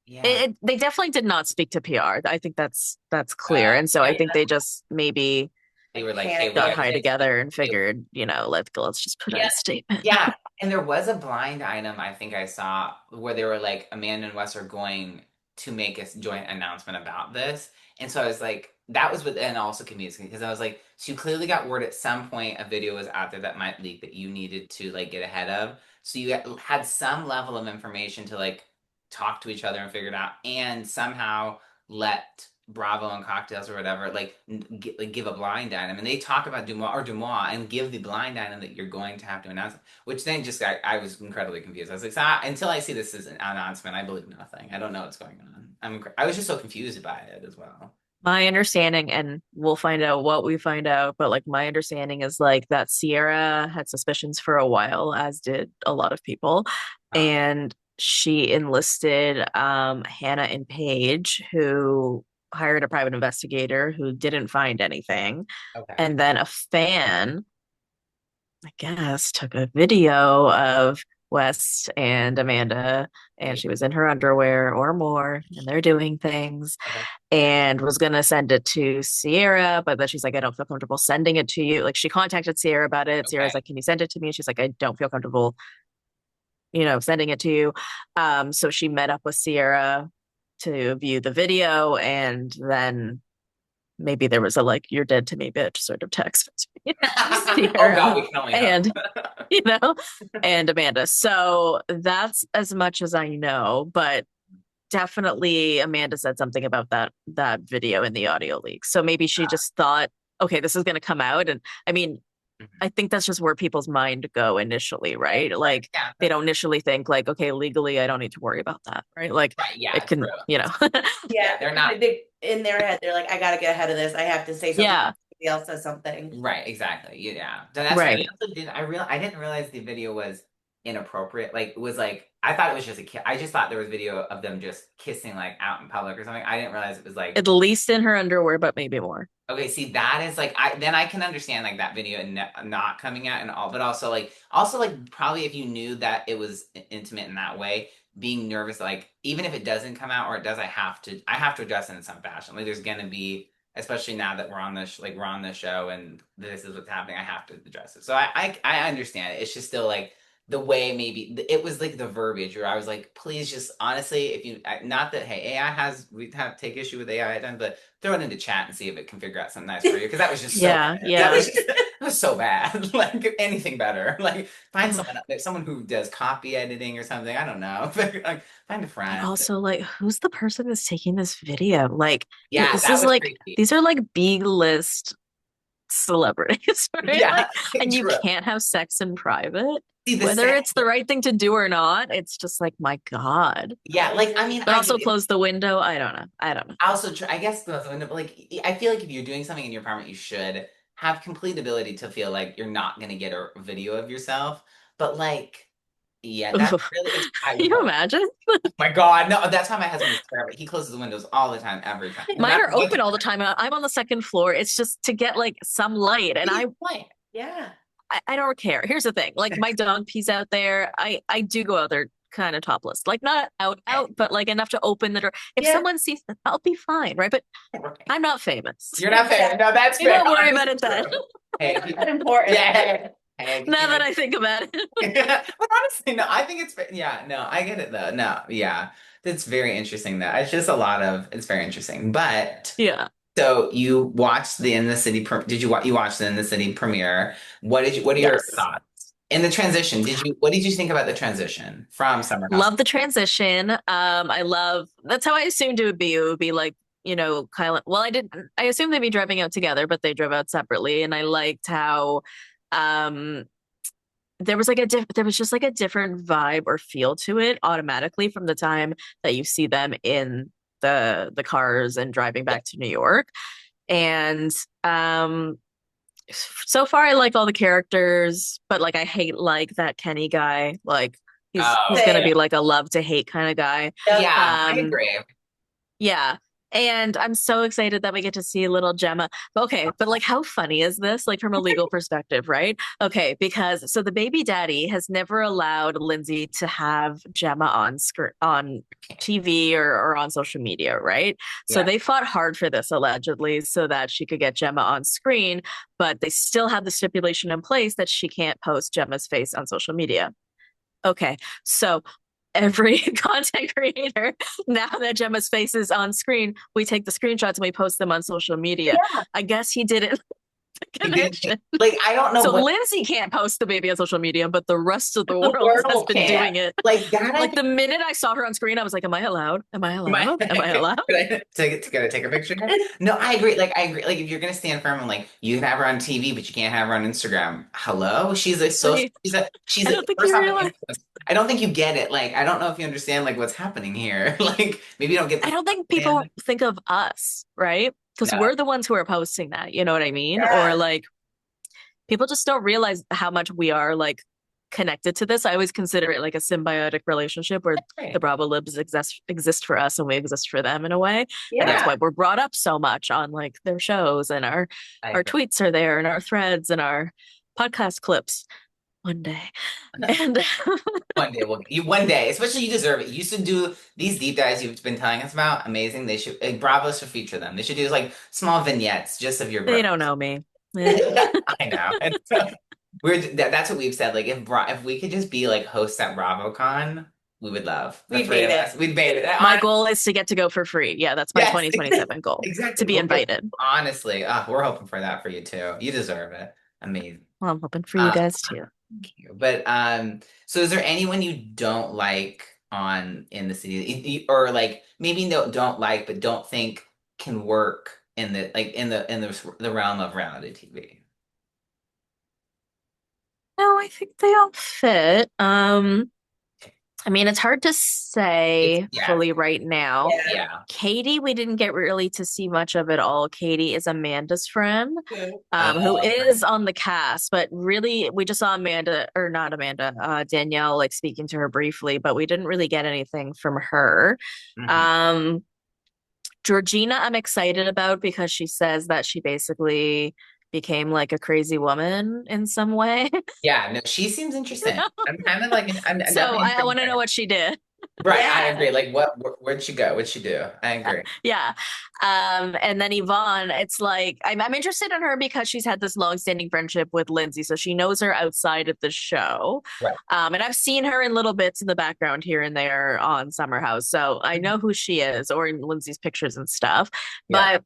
Yeah. they definitely did not speak to PR. I think that's clear. And so Yeah, I think they just maybe they Like were like, "Hey, we got panicking. got high this." together and figured, let's just put out Yeah, a statement. yeah. And there was a blind item I think I saw where they were like Amanda and Wes are going to make a joint announcement about this. And so I was like, that was with and also confusing because I was like, so you clearly got word at some point a video was out there that might leak that you needed to like get ahead of. So you had some level of information to like talk to each other and figure it out and somehow let Bravo and cocktails or whatever, like, like give a blind item, and they talk about Dumois and give the blind item that you're going to have to announce, which then just I was incredibly confused. I was like, so until I see this as an announcement, I believe nothing. I don't know what's going on. I was just so confused by it as well. My understanding, and we'll find out what we find out, but like my understanding is like that Sierra had suspicions for a while, as did a lot of people, Oh, and she enlisted Hannah and Paige, who hired a private investigator who didn't find anything, okay. and then a fan, I guess, took a video of Wes and Amanda, and Wait. she was in her underwear or more, and they're doing things Okay. and was gonna send it to Sierra, but then she's like, I don't feel comfortable sending it to you. Like she contacted Sierra about it. Okay. Sierra's like, can you send it to me? She's like, I don't feel comfortable, sending it to you. So she met up with Sierra to view the video, and then maybe there was a like, you're dead to me, bitch, sort of text between Oh God, we Sierra can only hope. and you know, and Amanda. So that's as much as I know, but definitely Amanda said something about that video in the audio leak. So maybe she just thought, okay, this is going to come out. And I mean, Mhm. I think that's just where people's mind go initially, Of right? course. Like Yeah, they that's don't initially think like, okay, legally I don't need to worry about that, right? Like right. it Yeah, can, true. Yeah, Yeah, they're not they in their head, they're like, I gotta get ahead of this. I have to say something. yeah, Somebody else says something. right, exactly. Yeah. So that's right. right. I didn't realize the video was inappropriate. Like it was like I thought it was just a kiss. I just thought there was video of them just kissing like out in public or something. I didn't realize it was like At least in her underwear, but maybe more. okay, see that is like I then I can understand like that video and not coming out and all, but also like probably if you knew that it was intimate in that way, being nervous like even if it doesn't come out or it does, I have to address it in some fashion. Like there's gonna be especially now that we're on this like we're on the show and this is what's happening, I have to address it. So I understand it. It's just still like the way maybe it was like the verbiage where I was like, please just honestly, if you not that hey AI has we have take issue with AI done, but throw it into chat and see if it can figure out something nice for you because that was just so Yeah, bad. That yeah. was just That was so bad. Like anything better. Like find Ugh. someone who does copy editing or something. I don't know. Like find a But friend. also, like, who's the person that's taking this video? Like, Yeah, this that is was like, creepy. these are like B-list celebrities, right? Yeah, Like, and you true. can't have sex in private, See the whether sad. it's the right thing to do or not. It's just like, my God. Yeah, like I mean, But also close the window. I don't know. I don't know. I also I guess the window, but like I feel like if you're doing something in your apartment, you should have complete ability to feel like you're not gonna get a video of yourself. But like, yeah, that's really it's I Can would you hope. imagine? Oh my God, no, that's why my husband is terrible. He closes the windows all the time, every time. No Mine matter are what open time. all the time. I'm on the second floor. It's just to get like some light. And He's playing. Yeah. I don't care. Here's the thing. Like my dog pees out there. I do go out there kind of topless. Like not out, but like enough to open the door. If Yeah. someone sees that, I'll be fine, right? But Right. I'm not famous. You're not fair. No, that's You fair. don't worry about Honestly, it then. true. Hey, That's important. yeah, hey, Now that hey. I think about it. But honestly, no, I think yeah, no, I get it though. No, yeah. That's very interesting though. It's just a lot of it's very interesting. But Yeah. so you watched the In the City did you watch the In the City premiere? What are your Yes. thoughts? In the transition, what did you think about the transition from Summer House? Love the transition. I love that's how I assumed it would be. It would be like, Kyle. Well, I assumed they'd be driving out together, but they drove out separately. And I liked how um there was like there was just like a different vibe or feel to it automatically from the time that you see them in the cars and driving Yeah. back to New York. And um so far I like all the characters, but like I hate like that Kenny guy. Like Oh, he's gonna Same. yeah. be like a love to hate kind of guy. Yep. Yeah, I Um agree. yeah. And I'm so excited that we get to see little Gemma. Okay, but like how funny is this? Like from a legal perspective, right? Okay, because so the baby daddy has never allowed Lindsay to have Gemma on screen on TV or on social media, right? So Yeah. they fought hard for this allegedly so that she could get Gemma on screen, but they still have the stipulation in place that she can't post Gemma's face on social media. Okay, so every content creator, now that Gemma's face is on screen, we take the screenshots and we post them on social media. Yeah. I guess he did it He did connection. like I don't know So what Lindsay can't post the baby on social media, but the rest of the The world has world been can. doing it. like that I Like think the minute I saw her on screen, I was like, "Am I allowed? Am I my allowed? Am I allowed?" gotta take a picture. No, I agree. Like I agree. Like if you're gonna stand firm and like you can have her on TV, but you can't have her on Instagram. Hello, Like, she's I a don't think first you off an realize. influencer. I don't think you get it. Like I don't know if you understand like what's happening here. Like maybe you don't get I the don't think people and think of us, right? Because no. we're the ones who are posting that. You know what I mean? Or Yeah. like people just don't realize how much we are like connected to this. I always consider it like a symbiotic relationship where the Right. Bravo libs exist for us and we exist for them in a way. And that's Yeah. why we're brought up so much on like their shows and I our agree. tweets are there and our threads and our podcast clips one day. And One day, especially you deserve it. You should do these deep dives you've been telling us about. Amazing. They should like Bravo should feature them. They should do like small vignettes just of your they growth. don't know me. Eh. I know. And so that's what we've said. Like if we could just be like hosts at BravoCon, we would love the We'd three made of it. us. We'd made it. My goal is to get to go for free. Yeah, that's my Yes, 2027 goal, to exactly. be invited. Honestly, we're hoping for that for you too. You deserve it. Amazing. Well, I'm hoping for you Uh, guys too. thank you. But so is there anyone you don't like on In the City, or like maybe don't like, but don't think can work in the like in the realm of reality TV? No, I think they all fit. I mean, it's hard to It's say yeah, fully right now. Yeah. yeah. Katie, we didn't get really to see much of it all. Katie is Amanda's friend, Mhm. who Okay. is on the cast, but really we just saw Amanda, or not Amanda, Danielle, like speaking to her briefly, but we didn't really get anything from her. Mhm. Um, Georgina, I'm excited about because she says that she basically became like a crazy woman in some way. Yeah, no, she seems interesting. I'm kind of like I'm So definitely I intrigued want to by know her. what she did. Right, I Yeah. agree. Like where'd she go? What'd she do? I agree. Yeah. And then Yvonne, it's like I'm interested in her because she's had this long-standing friendship with Lindsay, so she knows her outside of the show. Right. And I've seen her in little bits in the background here and there on Summer House, so I know who she is, or in Lindsay's pictures and stuff. Yeah. But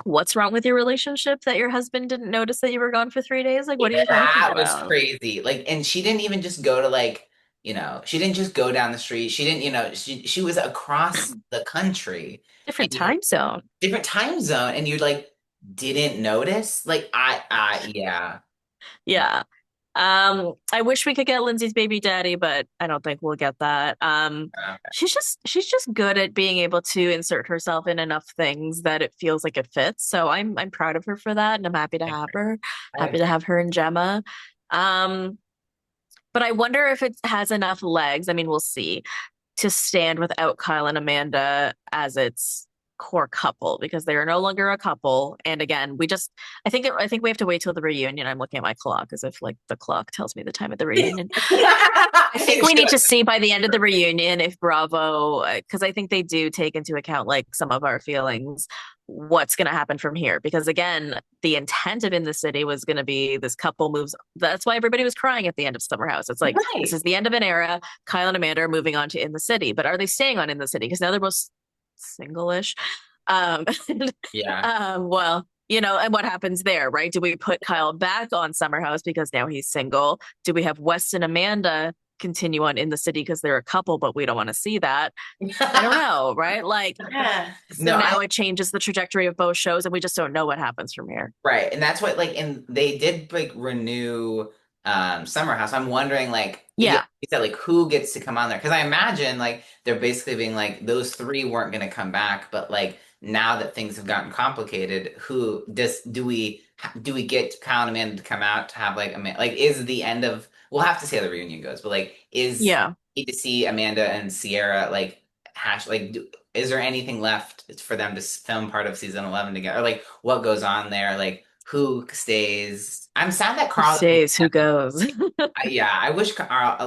What's wrong with your relationship that your husband didn't notice that you were gone for 3 days? Like, what are you talking That was about? crazy. Like, and she didn't even just go to like, she didn't just go down the street. She didn't, she was across the country and Different time zone. different time zone, and you like didn't notice. Like, yeah. Yeah. I wish we could get Lindsay's baby daddy, but I don't think we'll get that. Okay. She's just good at being able to insert herself in enough things that it feels like it fits. So I'm proud of her for that, and I'm happy to have her. Happy to have her and Gemma. Um, but I wonder if it has enough legs. I mean, we'll see to stand without Kyle and Amanda as its core couple because they are no longer a couple. And again, I think we have to wait till the reunion. I'm looking at my clock as if like the clock tells me the time of the reunion. I think we need to see by the end of the reunion if Bravo, because I think they do take into account like some of our feelings, what's going to happen from here. Because again, the intent of In the City was going to be this couple moves. That's why everybody was crying at the end of Summer House. It's like, this Right. is the end of an era. Kyle and Amanda are moving on to In the City, but are they staying on In the City? Because now they're both single-ish. And, Yeah. well, and what happens there, right? Do we put Kyle back on Summer House because now he's single? Do we have Wes and Amanda continue on In the City because they're a couple, but we don't want to see that? I don't know, right? Like, Yeah. so No, now it changes the trajectory of both shows, and we just don't know what happens from here. right. And that's what like and they did like renew Summer House. I'm wondering like yeah, Yeah, you said like who gets to come on there? Because I imagine like they're basically being like those three weren't gonna come back, but like now that things have gotten complicated, who does do we get Kyle and Amanda to come out to have like like is the end of we'll have to see how the reunion goes, but like is yeah. need to see Amanda and Sierra like is there anything left for them to film part of season 11 together? Or, like, what goes on there? Like, who stays? I'm sad that Who Carl. stays? Who goes? Yeah, I wish Carl.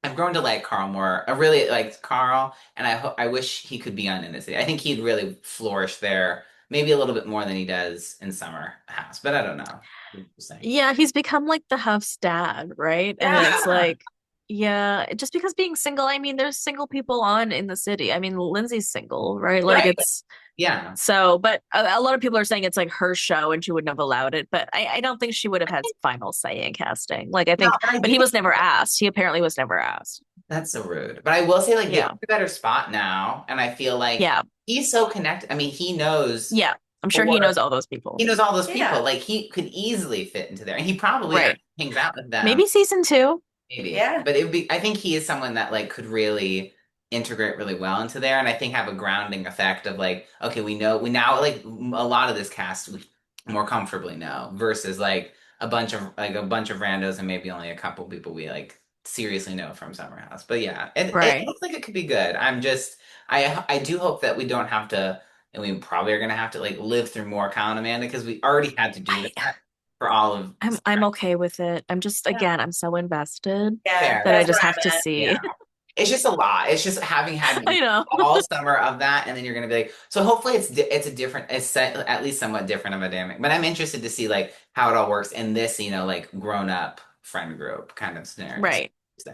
I've grown to like Carl more. I really like Carl, and I wish he could be on In the City. I think he'd really flourish there, maybe a little bit more than he does in Summer House. But I don't know. Interesting. Yeah, he's become like the Huff's dad, right? And Yeah. it's like, yeah, just because being single, I mean, there's single people on In the City. I mean, Lindsay's single, right? Like Right. it's Yeah. so, but a lot of people are saying it's like her show and she wouldn't have allowed it. But I don't think she would have had final say in casting. Like I No, think, I but do he was think never asked. He apparently was never asked. that's so rude. But I will say, like, they're in Yeah. a better spot now, and I feel like Yeah. he's so connected. I mean, Yeah. I'm sure he or knows all those he people. knows all those people. Yeah. Like, he could easily fit into there, and he probably Right. actually hangs out with them, Maybe season two. maybe. Yeah. But it would be. I think he is someone that like could really integrate really well into there, and I think have a grounding effect of like, okay, we now like a lot of this cast we more comfortably know versus like a bunch of randos and maybe only a couple people we like seriously know from Summer House. But yeah, it Right. looks like it could be good. I do hope that we don't have to, and we probably are gonna have to like live through more Kyle and Amanda because we already had to do I that for all of I'm okay with it. I'm just Yeah. again, I'm so invested Yeah. fair. that I That's just where have to I'm at. Yeah. see. It's just a lot. It's just having had I know. all summer of that, and then you're gonna be like, so hopefully it's a different, at least somewhat different of a dynamic. But I'm interested to see like how it all works in this, like grown up friend group kind of scenario. Right. So,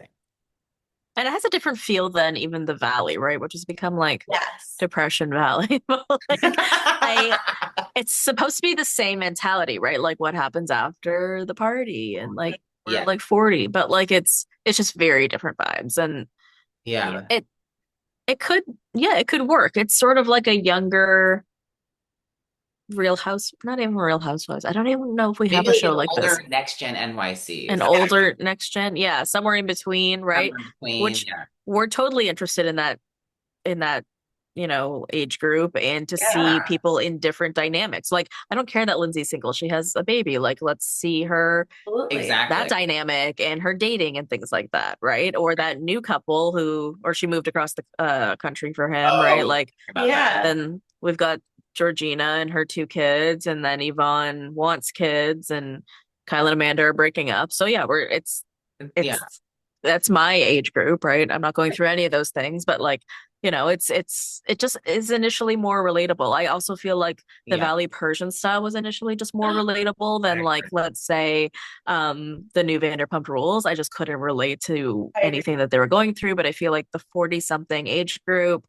And it has a different feel than even the Valley, right? Which has become like Yes. Depression Valley. But like I it's supposed to be the same mentality, right? Like what happens after the party and like we're yeah, like 40, but like it's just very different vibes. And yeah, yeah. it could yeah, it could work. It's sort of like a younger Real House, not even Real Housewives. I don't even know if we have Maybe a like show an like this. older next gen NYC is An that older next gen. Yeah, somewhere in between, right? somewhere in between? Which Yeah, we're totally interested in that age group and to see Yeah. people in different dynamics. Like I don't care that Lindsay's single, she has a baby, like let's see her Absolutely. that exactly. dynamic and her dating and things like that, right? Or that new couple who or she moved across the country for him, Oh, right? Like about that. Yeah. then we've got Georgina and her two kids, and then Yvonne wants kids, and Kyle and Amanda are breaking up. So yeah, we're Yeah, it's that's my age group, right? I'm not going through any of those things, but like, it just is initially more relatable. I also feel like the yeah. Valley Persian style was initially just more relatable than I like, agree. let's say, the new Vanderpump Rules. I just couldn't relate to I agree. anything that they were going through, but I feel like the 40 something age group,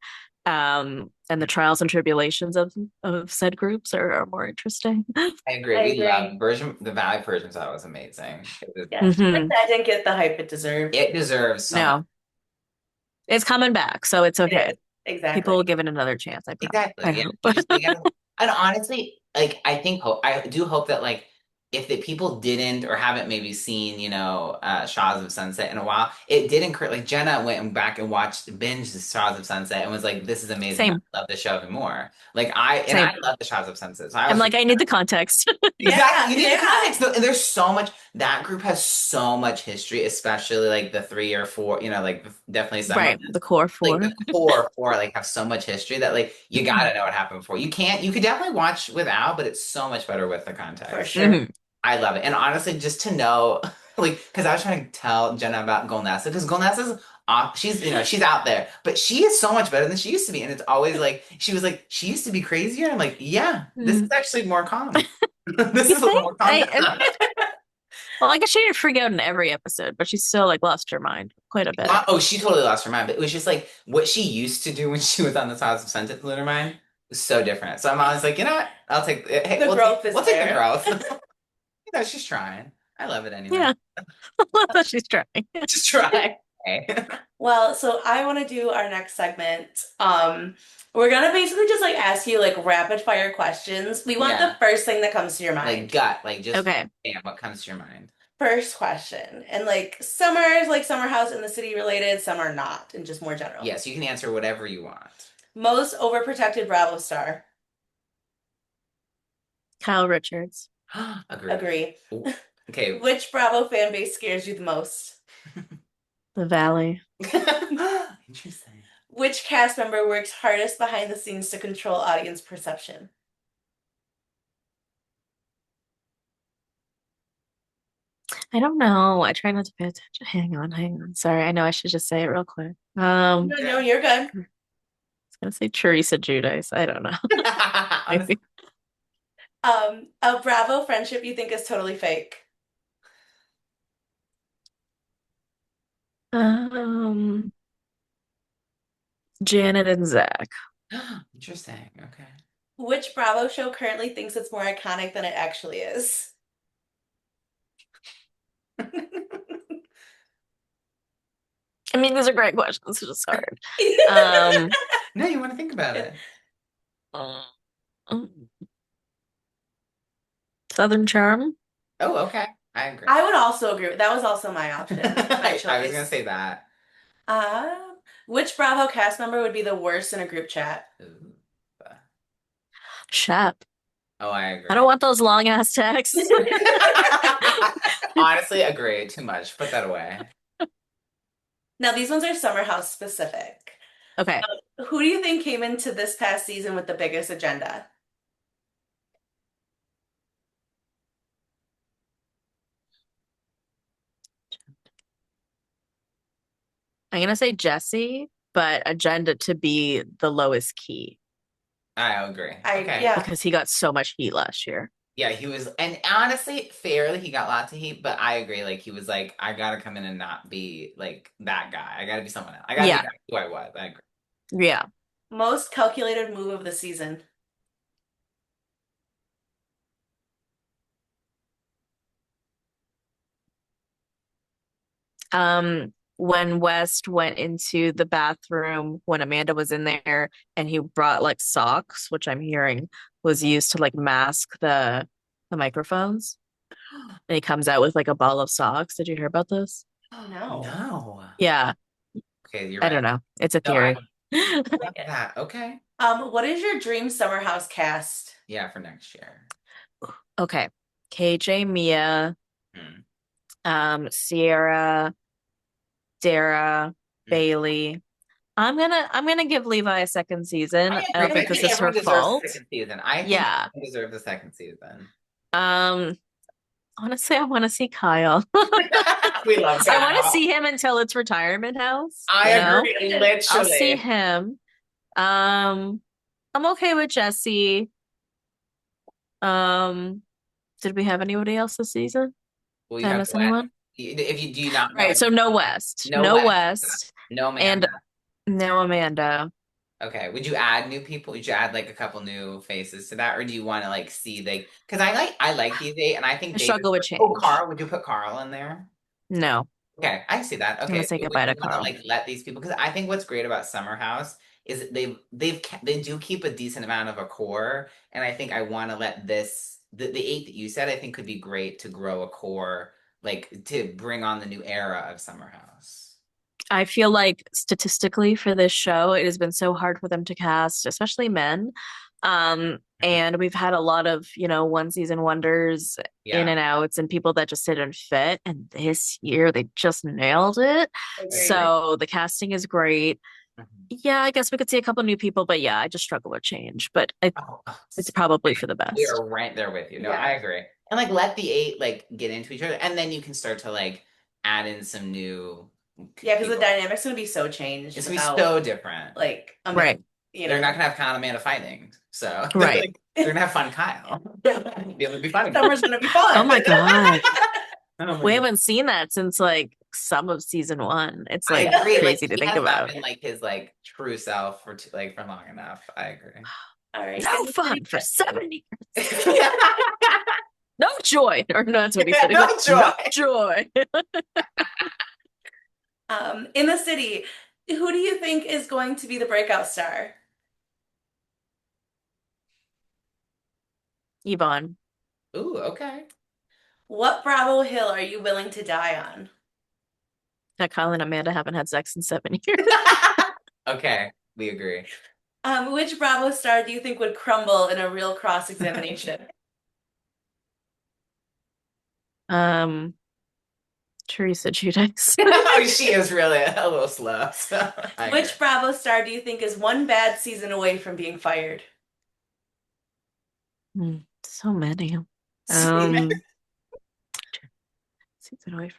and the trials and tribulations of said groups are more interesting. I agree. I We agree. love version the Valley version that was amazing. Yeah. Like Hmm. that didn't get the hype it deserved. It deserves so much. No, it's coming back, so it's It okay. is. People will Exactly. give it another chance, I promise. I Exactly. Yeah. hope. You gotta, and honestly, like I think I do hope that like if the people didn't or haven't maybe seen, Shaws of Sunset in a while, it did encourage like Jenna went back and watched binged the Shaws of Sunset and was like, this is amazing. I Same, love the show even more. I same. love the Shaws of Sunset. So I I'm was like, I need the context. exactly. Yeah, You need the yeah. context. And there's so much, that group has so much history, especially like the 3 or 4, like definitely some of Right, the core like four. the core four like have so much history that like you gotta know what happened before. You could definitely watch without, but it's so much better with the For context. sure. Hmm. I love it. And honestly, just to know, like, because I was trying to tell Jenna about Golnessa, because Golnessa's off, she's out there, but she is so much better than she used to be. And it's always like, she was like, she used to be crazier. And I'm like, yeah, this is actually more calm. This You is a little think? more calm down. Well, I guess she didn't freak out in every episode, but she still like lost her mind quite a bit. Oh, she totally lost her mind, but it was just like what she used to do when she was on the House of Sunset with her mind was so different. So I'm always like, you know what? I'll take, hey, The growth is we'll take the there. growth. She's trying. I love it anyway. Yeah, love that she's trying. Just try. Hey. Well, so I want to do our next segment. We're gonna basically just like ask you like rapid fire questions. We want the Yeah. first thing that comes to your Like mind. gut, like just Okay. bam, what comes to your mind? First question. And like some are like Summer House in the City related, some are not, and just more general. Yes, you can answer whatever you want. Most overprotected Bravo star. Kyle Richards. Agree. Agree. Ooh, okay. Which Bravo fan base scares you the most? The Valley. Interesting. Which cast member works hardest behind the scenes to control audience perception? I don't know. I try not to pay attention. Hang on. Sorry, I know I should just say it real quick. No, no, you're good. I was gonna say Teresa Giudice. I don't know. Honestly, Maybe. A Bravo friendship you think is totally fake. Um, Janet and Zach. interesting. Okay. Which Bravo show currently thinks it's more iconic than it actually is? I mean, these are great questions. It's just hard. Um, No, you want to think about it. uh, Southern Charm. Oh, okay. I agree. I would also agree. That was also my option, my choice. I was gonna say that. Which Bravo cast member would be the worst in a group chat? Ooh. Shep. Oh, I agree. I don't want those long ass texts. Honestly, agree. Too much. Put that away. Now, these ones are Summer House specific. Okay. Who do you think came into this past season with the biggest agenda? I'm gonna say Jesse, but agenda to be the lowest key I agree. Okay. Yeah. because he got so much heat last year. Yeah, he was, and honestly, fairly, he got lots of heat, but I agree. Like, he was like, I gotta come in and not be like that guy. I gotta be someone else. I gotta Yeah. be who I was. I agree. Yeah. Most calculated move of the season. When West went into the bathroom when Amanda was in there and he brought like socks, which I'm hearing was used to like mask the microphones. And he comes out with like a ball of socks. Did you hear about this? Oh no. No. Yeah, Okay, you're I right. don't know. It's a No, I theory. love that. Okay. What is your dream Summer House cast? Yeah, for next year. Okay. KJ, Mia, Sierra, Dara, Hmm. Bailey. I'm gonna give Levi a second season. I I don't agree. think I this think is her everyone deserves fault. a second season. I think Yeah. everyone deserves a second season. Um, honestly, I want to see Kyle. We love I want to Kyle. see him until it's retirement house. I You know? agree, I'll see literally. him. Um, I'm okay with Jesse. Um, did we have anybody else this season? Well, you Did I have miss West. anyone? If you do you not All know, right, so no West. no No West, West. no And Amanda. no Amanda. Okay. Would you add new people? Would you add like a couple new faces to that, or do you want to like see like? Because I like these eight, and I think I David. struggle with Oh, change. Carl. Would you put Carl in there? No, Okay, I see that. I'm gonna Okay, say so would goodbye you to want to Carl. like let these people? Because I think what's great about Summer House is that they do keep a decent amount of a core, and I think I want to let the eight that you said I think could be great to grow a core, like to bring on the new era of Summer House. I feel like statistically for this show, it has been so hard for them to cast, especially men. And we've had a lot of, one season wonders in Yeah, and outs and people that just didn't fit. And this year they just nailed it. I agree. Agreed. So the casting is great. Mhm. Yeah, I guess we could see a couple new people, but yeah, I just struggle with change. But Oh, it's probably same. for the We best. are right there with you. No, I Yeah. agree. And like let the eight like get into each other, and then you can start to like add in some new Yeah, because the people. dynamic's gonna be so changed It's gonna be without so different. like Right, They're not gonna have Kyle and Amanda fighting, so they're right. like they're gonna have fun Kyle. Be able to be funny. Summer's gonna be Oh fun. my God. Oh my We god. haven't seen that since like some of season one. It's I like agree. Like crazy to he think has not about. been like his like true self for like for long enough. I agree. All right. No In the city fun for question. 7 years. No joy. Or no, that's what he said. He's No like, no joy. joy. In the city, who do you think is going to be the breakout star? Yvonne. Ooh, okay. What Bravo Hill are you willing to die on? That Kyle and Amanda haven't had sex in 7 years. Okay, we agree. Which Bravo star do you think would crumble in a real cross-examination? Um, Teresa Giudice. Oh, she is really a little slow. So I agree. Which Bravo star do you think is one bad season away from being fired? So many. Um, season away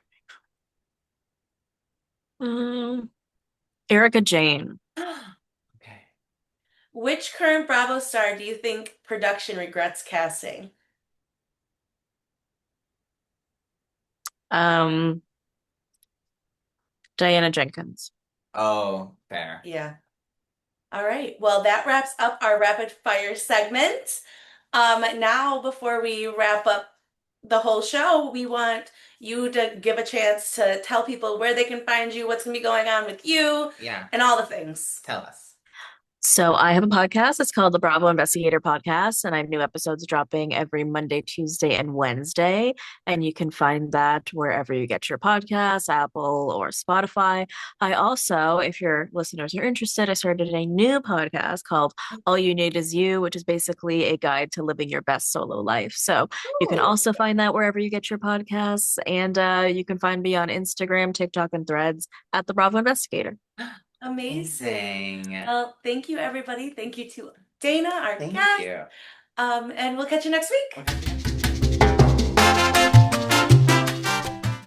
from Erica Jane. Okay. Which current Bravo star do you think production regrets casting? Um, Diana Jenkins. Oh, fair. Yeah. All right. Well, that wraps up our rapid fire segment. Now, before we wrap up the whole show, we want you to give a chance to tell people where they can find you, what's going to be going on with you, Yeah. and all the things. Tell us. So I have a podcast. It's called the Bravo Investigator Podcast, and I have new episodes dropping every Monday, Tuesday, and Wednesday. And you can find that wherever you get your podcasts, Apple or Spotify. I also, if your listeners are interested, I started a new podcast called All You Need Is You, which is basically a guide to living your best solo life. So you can Ooh, also find that wherever you get your podcasts. And you can find me on Instagram, TikTok, and Threads at the Bravo Investigator. amazing. Amazing. Well, thank you, everybody. Thank you to Dana, our Thank guest. you. And we'll catch you next week. Okay.